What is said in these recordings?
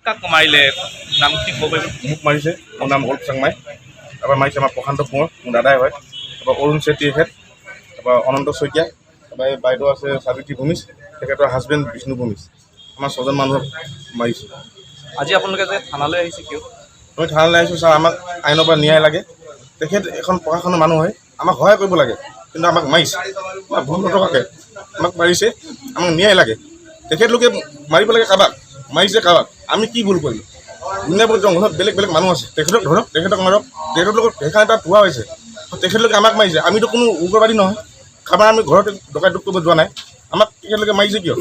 কাক মাৰিলে নাম কি ক'ব পাৰিব? মোক মাৰিছে, মোৰ নাম অল্প চাংমাই। তাৰপৰা মাৰিছে আমাৰ প্ৰশান্ত কোঁৱৰ, মোৰ দাদাই হয়। তাৰপৰা অৰুণ চেত্ৰী এখেত, তাৰপৰা অনন্ত শইকীয়া, তাৰপৰা এই বাইদেউ আছে সাবিত্ৰী ভূমিজ, তেখেতৰ হাজবেণ্ড বিষ্ণু ভূমিজ। আমাৰ 6জন মানুহক মাৰিছে। আজি আপোনালোকে যে থানালৈ আহিছে কিয়? আমি থানালৈ আহিছোঁ ছাৰ, আমাক আইনৰ পৰা ন্যায় লাগে। তেখেত এখন প্ৰশাসনৰ মানুহ হয়, আমাক সহায় কৰিব লাগে, কিন্তু আমাক মাৰিছে। আমাক ভুল নথকাকৈ আমাক মাৰিছে, আমাক ন্যায় লাগে। তেখেতলোকে মাৰিব লাগে কাৰোবাক, মাৰিছে কাৰোবাক, আমি কি ভুল কৰিলোঁ? দুনীয়াবোৰ জংঘলত বেলেগ বেলেগ মানুহ আছে, তেখেতক ধৰক, তেখেতক মাৰক। তেখেতলোকক সেইকাৰণে তাত পোৱা হৈছে, তেখেতলোকে আমাক মাৰিছে। আমিতো কোনো উগ্ৰবাদী নহয়, কাৰোবাৰ আমি ঘৰতে ডকাইত কৰিব যোৱা নাই। আমাক তেখেতলোকে মাৰিছে কিয়?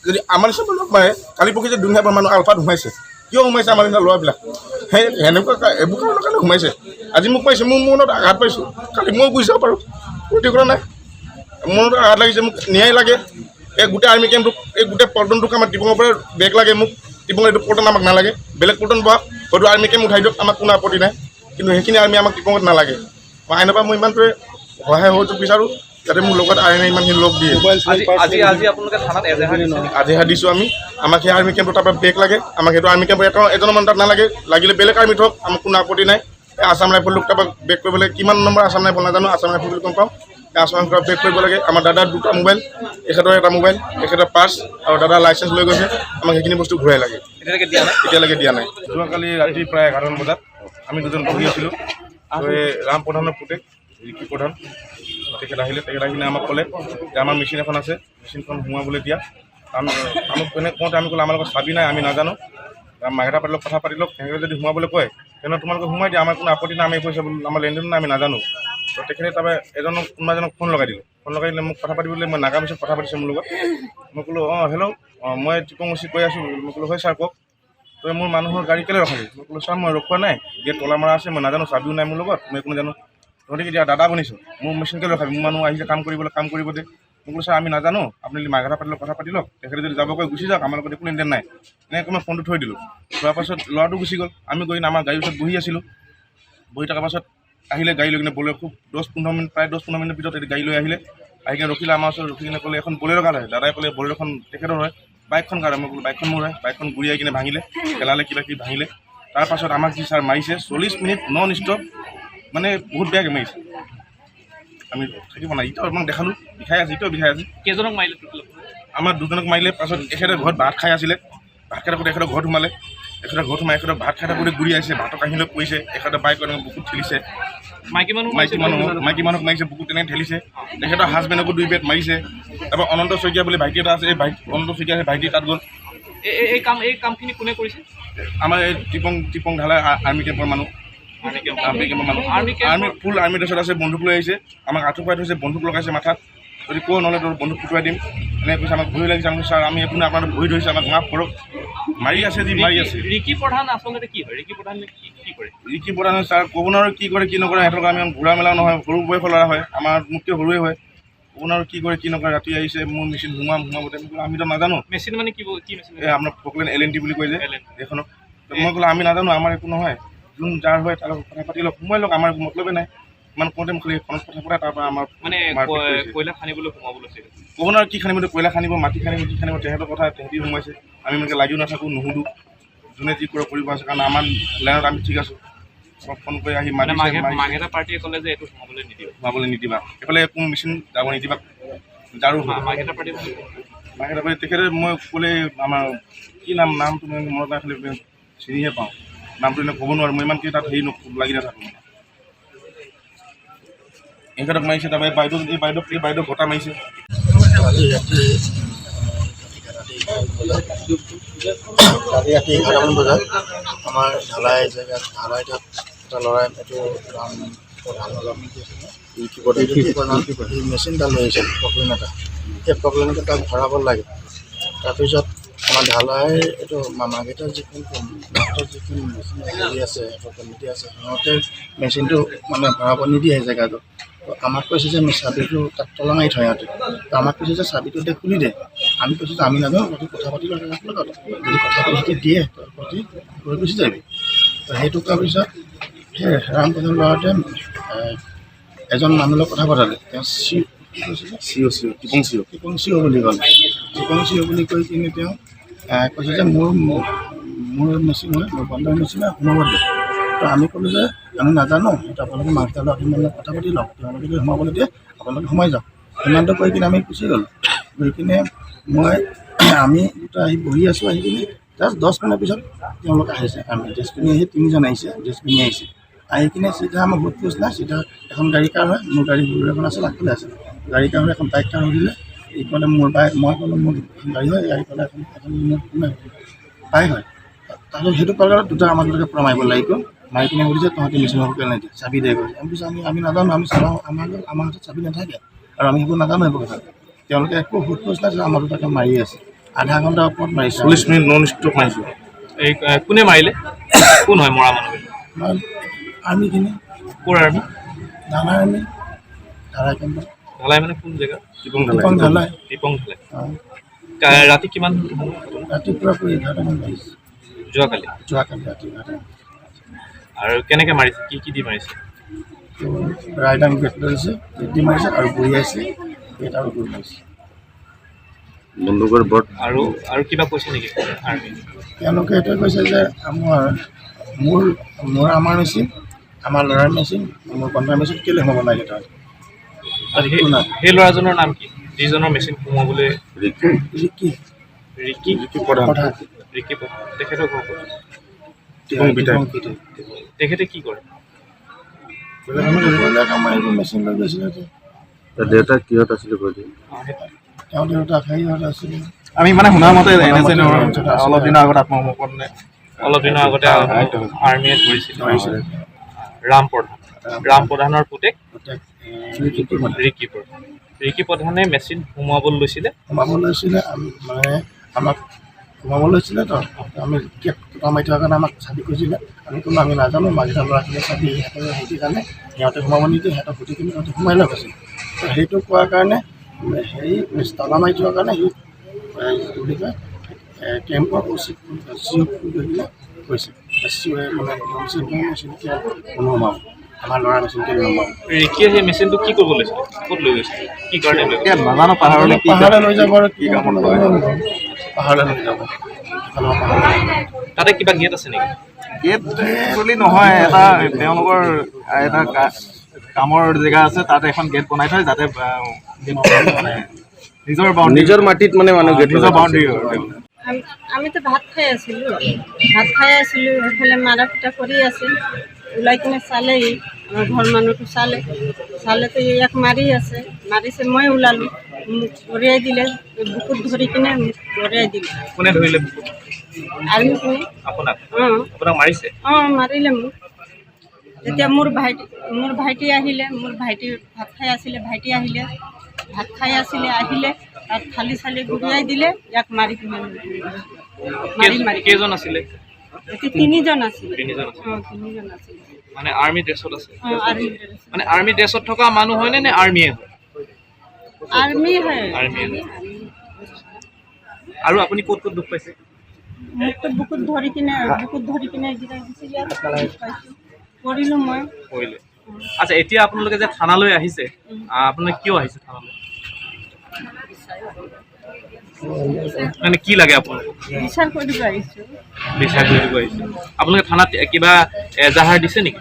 যদি আমাৰ নিচিনা লোক মাৰে, কালি পৰহি যে দুনীয়াৰ মানুহ আলফাত সোমাইছে, কিয় সোমাইছে আমাৰ নিচিনা ল'ৰাবিলাক? সেনেকুৱা এইবোৰ কাৰণৰ কাৰণে সোমাইছে। আজি মোক পাইছে, মোৰ মনত আঘাত পাইছোঁ, কালি মই গুচি যাব পাৰোঁ, ক্ষতি কৰা নাই। মনত আঘাত লাগিছে, মোক ন্যায় লাগে। এই গোটেই আৰ্মি কেম্পটোক, এই গোটেই পল্টনটোক আমাৰ টিপঙৰ পৰা বেগ লাগে। মোক টিপঙৰ এইটো পল্টন আমাক নালাগে, বেলেগ পল্টন বহাওক, হয়তো আৰ্মি কেম্প উঠাই দিয়ক, আমাক কোনো আপত্তি নাই, কিন্তু সেইখিনি আৰ্মি আমাক টিপঙত নালাগে। মই আইনৰ পৰা মই ইমানটোৱে সহায় সহযোগ বিচাৰোঁ, যাতে মোৰ লগত আইনে ইমানখিনি লগ দিয়ে। আজি আপোনালোকে থানাত এজেহাৰ দিছোঁ আমি, আমাক সেই আৰ্মি কেম্পৰ তাৰপৰা বেগ লাগে, আমাক সেইটো আৰ্মি কেম্পৰ এজনৰ মানুহ তাত নালাগে, লাগিলে বেলেগ আৰ্মিত হওক, আমাক কোনো আপত্তি নাই। এই আছাম ৰাইফলটোক তাৰপৰা বেগ কৰিব লাগে, কিমান নম্বৰ আছাম ৰাইফল নাজানো, আছাম ৰাইফল বুলি গম পাওঁ। এই আছাম ৰাইফলক বেগ কৰিব লাগে। আমাৰ দাদাৰ 2টা মোবাইল, এখেতৰ এটা মোবাইল, এখেতৰ পাৰ্চ আৰু দাদাৰ লাইচেঞ্চ লৈ গৈছে, আমাক সেইখিনি বস্তু ঘূৰাই লাগে। এতিয়ালৈকে দিয়া নাই। যোৱাকালি ৰাতি প্ৰায় 11মান বজাত আমি দুজন বহি আছিলোঁ, এই ৰাম প্ৰধানৰ পুতেক ৰিকি প্ৰধান, তেখেত আহিলে আমাক ক'লে যে আমাৰ মেচিন এখন আছে, মেচিনখন সোমাবলৈ দিয়া। আমাক কেনে কওঁতে আমি ক'লোঁ আমাৰ লগত চাবি নাই, আমি নাজানো, মাইকেটা পাতি লওক, কথা পাতি লওক, তেখেতে যদি সোমাবলৈ কয় তেনেহ'লে তোমালোকে সোমাই দিয়া, আমাৰ কোনো আপত্তি নাই, আমি কৈছে বোলো আমাৰ লেনদেন নাই, আমি নাজানো। তো তেখেতে তাৰপৰা কোনোবা এজনক ফোন লগাই দিলে, মোক কথা পাতিবলৈ, মই নাগা পিছত কথা পাতিছোঁ মোৰ লগত। মই ক'লোঁ হেল্ল', মই টিপং উচি কৈ আছোঁ। মই ক'লোঁ হয় ছাৰ কওক। তো মোৰ মানুহৰ গাড়ী কেলৈ ৰখালি? মই ক'লোঁ ছাৰ মই ৰখোৱা নাই, গেট তলা মাৰা আছে, মই নাজানো, চাবিও নাই মোৰ লগত, মই একো নাজানো। গতিকে এতিয়া দাদা বনিছোঁ, মোৰ মেচিন কেলৈ ৰখাবি? মোৰ মানুহ আহিছে কাম কৰিবলৈ, কাম কৰিব দে। মই ক'লোঁ ছাৰ আমি নাজানো, আপুনি মাইকেটা পাতি লওক, কথা পাতি লওক, তেখেতে যদি যাব কয় গুচি যাওক, আমাৰ লগত একো লেনদেন নাই। এনেকৈ মই ফোনটো থৈ দিলোঁ। থোৱাৰ পাছত ল'ৰাটো গুচি গ'ল, আমি গৈ আমাৰ গাড়ীৰ ওচৰত বহি আছিলোঁ। বহি থকাৰ পাছত আহিলে গাড়ী লৈ কিনে, বলেৰ' খুব 10-15 মিনিট, প্ৰায় 10-15 মিনিটৰ ভিতৰত গাড়ী লৈ আহিলে। আহি কিনে ৰখিলে আমাৰ ওচৰত, ৰখি কিনে ক'লে এখন বলেৰ' কাৰ হয়? দাদাই ক'লে বলেৰ'খন তেখেতৰ হয়। বাইকখন কাৰ? মই ক'লোঁ বাইকখন মোৰ হয়। বাইকখন ঘূৰিয়াই কিনে ভাঙিলে, পেলালে, কিবা কিবি ভাঙিলে। তাৰপাছত আমাক যি ছাৰ মাৰিছে, 40 মিনিট নন ষ্টপ, মানে বহুত বেয়াকৈ মাৰিছে। আমি থাকিব নাই, ইটো আপোনাক দেখালোঁ, বিষাই আছে, ইটোও বিষাই আছে। কেইজনক মাৰিলে? আমাৰ 2জনক মাৰিলে। পাছত এখেতে ঘৰত ভাত খাই আছিলে, ভাত খাই থাকোঁতে এখেতৰ ঘৰত সোমালে, এখেতৰ ঘৰত সোমাই এখেতৰ ভাত খাই থাকোঁতে ঘূৰি আহিছে, ভাতৰ কাঁহী লৈ পৰিছে, এখেতৰ বাইক বুকুত ঠেলিছে। মাইকী মানুহক মাৰিছে, বুকুত তেনেকৈ ঠেলিছে। তেখেতৰ হাজবেণ্ডকো 2 বেট মাৰিছে। তাৰপৰা অনন্ত শইকীয়া বুলি ভাইটি এটা আছে, এই অনন্ত শইকীয়া সেই ভাইটি তাত গ'ল। এই কামখিনি কোনে কৰিছে? আমাৰ এই টিপং ঢালাই আৰ্মি কেম্পৰ মানুহ, আৰ্মি ফুল আৰ্মি ড্ৰেছত আছে, বন্দুক লৈ আহিছে, আমাক আঁঠু খুৱাই থৈছে, বন্দুক লগাইছে মাথাত, যদি কোৱা নহ'লে তোৰ বন্দুক ফুটুৱাই দিম, এনেকৈ কৈছে। আমাক ভয় লাগিছে, আমি ছাৰ আমি একো নাই, আপোনালোকে ভয় ধৰিছে, আমাক মাফ কৰক। মাৰি আছে যি মাৰি আছে। ৰিকি প্ৰধান আচলতে কি হয়? ৰিকি প্ৰধানে কি কৰে? ৰিকি প্ৰধানে ছাৰ ক'ব নোৱাৰোঁ কি কৰে কি নকৰে, সিহঁতক আমি ঘূৰা মেলাও নহয়, সৰু বয়সৰ ল'ৰা হয়, আমাৰ মোতকৈ সৰুৱে হয়, ক'ব নোৱাৰোঁ কি কৰে কি নকৰে। ৰাতি আহিছে, মোৰ মেচিন সোমাবতে, আমিতো নাজানো। মেচিন মানে কি মেচিন? এই আপোনাৰ পকলেন LNT বুলি কয় যে এইখনক। মই ক'লোঁ আমি নাজানো, আমাৰ একো নহয়, যোন যাৰ হয় তাৰ লগত কথা পাতি লওক, সোমাই লওক, আমাৰ একো মতলবে নাই। ইমান কওঁতে মোক ফোনত কথা পতা, তাৰপৰা আমাৰ মানে কয়লা খানিবলৈ সোমাবলৈ চাইছে। ক'ব নোৱাৰোঁ কি খানিব, কয়লা খানিব, মাটি খানিব, কি খানিব, তেহেঁতৰ কথা, তেহেঁতি সোমাইছে। আমি এনেকৈ লাগিও নাথাকোঁ, নুসুধোঁ, যোনে যি কৰে কৰিব আছে, কাৰণ আমাৰ লাইনত আমি ঠিক আছোঁ। ফোন কৰি আহি মাঘেটা পাৰ্টীয়ে ক'লে যে এইটো সোমাবলৈ নিদিবা, এইফালে একো মেচিন যাব নিদিবা, জাৰু মাঘেটা পাৰ্টী তেখেতে মই ক'লে আমাৰ কি নামটো মনত নাই, খালি চিনিহে পাওঁ, নামটো এনেই ক'ব নোৱাৰোঁ, মই ইমানকৈ তাত হেৰি লাগি নাথাকোঁ। এখেতক মাৰিছে, তাৰপৰা বাইদেউ ভটা মাৰিছে। কালি ৰাতি 11মান বজাত আমাৰ ঢালাই জেগাত, ঢালাই তাত এটা ল'ৰাই এইটো মেচিন এটা লৈ আহিছে, প্ৰব্লেম এটা, সেই প্ৰব্লেম এটা তাক ভৰাব লাগে। তাৰপিছত আমাৰ ঢালাই এইটো মামাকেইটাৰ যিখন মেচিন হেৰি আছে, কমিটি আছে, সিহঁতে মেচিনটো মানে ভৰাব নিদিয়ে সেই জেগাটো। আমাক কৈছে যে চাবিটো তাত তলা মাৰি থয় সিহঁতে, আমাক কৈছে যে চাবিটো দে খুলি দে। আমি কৈছোঁ যে আমি নাজানো, কথা পাতি লওঁ লগত, যদি কথা পাতি সিহঁতে দিয়ে তহঁতি গৈ গুচি যাবি। তো সেইটো কোৱাৰ পিছত সেই ৰাম প্ৰধান ল'ৰাটোৱে এজন মানুহৰ লগত কথা পতালে, তেওঁ টিপং চিঅ' বুলি ক'লে। টিপং চিঅ' বুলি কৈ কিনে তেওঁ কৈছে যে মোৰ মোৰ মেচিন হয়, মোৰ বন্ধৰ মেচিন হয়, সোমাব দিয়ে। তো আমি ক'লোঁ যে আমি নাজানো, সেইটো আপোনালোকে মাকডালৰ আপোনালোকে কথা পাতি লওক, তেওঁলোকে যদি সোমাবলৈ দিয়ে আপোনালোকে সোমাই যাওক। সিমানটো কৈ কিনে আমি গুচি গ'লোঁ। গৈ কিনে আমি দুটা আহি বহি আছোঁ, আহি কিনে জাষ্ট 10 মিনিটৰ পিছত তেওঁলোক আহিছে। আমি ড্ৰেছ পিন্ধি আহি 3জন আহিছে, ড্ৰেছ পিন্ধি আহিছে। আহি কিনে চিধা আমাৰ ভোট পোষ্ট নাই, চিধা এখন গাড়ী কাৰ হয়, মোৰ গাড়ী বুলেৰ এখন আছিল, আগফালে আছে। গাড়ী কাৰ হৈ এখন বাইক কাৰ হৈ দিলে, ই ক'লে মোৰ বাইক, মই ক'লোঁ মোৰ গাড়ী হয়, গাড়ী ক'লে এখন মোৰ বাইক হয়। তাৰপিছত সেইটো কৰাৰ দুটা আমাক পৰা মাৰিব লাগিব, মাৰি কিনে সুধিছে তহঁতি মেচিন হ'ব কেলৈ নিদিয়ে, চাবি দে কৈছে। আমি কৈছোঁ আমি নাজানো, আমি চাওঁ, আমাৰ হাতত চাবি নাথাকে আৰু আমি সেইবোৰ নাজানো সেইবোৰ কথা। তেওঁলোকে একো সোধ পোছ নাই, আমাৰ দুটাকে মাৰি আছে। আধা ঘণ্টাৰ ওপৰত মাৰিছে। 40 মিনিট নন ষ্টপ মাৰিছোঁ। এই কোনে মাৰিলে? কোন হয় মৰা মানুহ? আমাৰ আৰ্মিখিনি, ক'ৰ আৰ্মি? ঢালাই আৰ্মি, ঢালাই কেম্পত। ঢালাই মানে কোন জেগা? টিপং ঢালাই। টিপং ঢালাই। অঁ, ৰাতি কিমান? ৰাতিপুৱা 11টামান বাজিছে। যোৱাকালি ৰাতি 11টা। আৰু কেনেকৈ মাৰিছে? কি দি মাৰিছে? তো ৰাইডাং বেট ধৰিছে, বেট দি মাৰিছে আৰু ঘূৰি আহিছে, বেট আৰু ঘূৰি মাৰিছে। বন্দুকৰ বট আৰু কিবা কৈছে নেকি আৰ্মি? তেওঁলোকে এইটোৱে কৈছে যে আমাৰ মেচিন, আমাৰ ল'ৰাৰ মেচিন, মোৰ বন্ধাৰ মেচিন কেলৈ সোমাব লাগে তাত? সেই ল'ৰাজনৰ নাম কি? যিজনৰ মেচিন সোমাবলৈ ৰিকি প্ৰধান। প্ৰধান। ৰিকি প্ৰধান। তেখেতৰ ঘৰ ক'ত? তেখেতে কি কৰে? আমাৰ এইবোৰ মেচিন লৈ গৈছিলে। দেউতা কিহত আছিলে কৈ দিয়ে? তেওঁ দেউতা হেৰিহঁত আছিলে। আমি মানে শুনা মতে অলপ দিনৰ আগত আত্মসমৰ্পণ অলপ দিনৰ আগতে আৰ্মিয়ে ধৰিছিলে ৰাম প্ৰধানৰ পুতেক ৰিকি প্ৰধানে মেচিন সোমোৱাবলৈ লৈছিলে। আমাক সোমাব লৈছিলে তো আমি গেট টকা মাৰি থকাৰ কাৰণে আমাক চাবি কৈছিলে। আমি ক'লোঁ আমি নাজানো, মাকেইটা ল'ৰাখিনিয়ে চাবি সিহঁতে জানে, সিহঁতে সোমাব নিদিয়ে, সিহঁতক সুধি কিনি সিহঁতে সোমাই লওক আছিল। তো সেইটো কোৱাৰ কাৰণে হেৰি তলা মাৰি থোৱাৰ কাৰণে সি বুলি কয় কেম্পৰ কৈছে মানে মেচিন কোনো সোমাব, আমাৰ ল'ৰা মেচিন কেলৈ নোসোমাব। ৰিকিয়ে সেই মেচিনটো কি কৰিব লৈছিলে? ক'ত লৈ গৈছিলে? কি কাৰণে নাজানো, পাহাৰলৈ লৈ যাব আৰু কি কামত পাহাৰলৈ লৈ যাব। তাতে কিবা গেট আছে নেকি? গেট একচুৱেলি নহয়, এটা তেওঁলোকৰ এটা কামৰ জেগা আছে, তাত এখন গেট বনাই থয় যাতে নিজৰ মাটিত মানে মানুহ নিজৰ বাউণ্ডেৰী। আমিতো ভাত খাই আছিলোঁ, সেইফালে মাৰা পিটা কৰি আছিল। ওলাই কিনে চালেই, আমাৰ ঘৰ মানুহটো চালেতো ইয়াক মাৰি আছে, মাৰিছে। মই ওলালোঁ, মোক দৰিয়াই দিলে, বুকুত ধৰি কিনে মোক দৰিয়াই দিলে। কোনে ধৰিলে? আৰ্মিখিনি। আপোনাক মাৰিছে? অঁ, মাৰিলে মোক। তেতিয়া মোৰ ভাইটি আহিলে, মোৰ ভাইটি ভাত খাই আছিলে, আহিলে তাত থালি চালি গুৰিয়াই দিলে, ইয়াক মাৰি কিনে কেইজন আছিলে? 3জন আছিলে। 3জন অঁ, 3জন আছিলে। মানে আৰ্মি ড্ৰেছত আছে? অঁ, আৰ্মি মানে আৰ্মি ড্ৰেছত থকা মানুহ হয়নে নে আৰ্মিয়ে হয়? আৰ্মি হয়। আৰু আপুনি ক'ত দুখ পাইছে? মোকতো বুকুত ধৰি কিনে কৰিলোঁ মই। কৰিলে। আচ্ছা, এতিয়া আপোনালোকে যে থানালৈ আহিছে, আপোনালোকে কিয় আহিছে থানালৈ? মানে কি লাগে আপোনালোকক? বিচাৰ কৰিব আহিছোঁ। বিচাৰ কৰিব আহিছে। আপোনালোকে থানাত কিবা এজাহাৰ দিছে নেকি?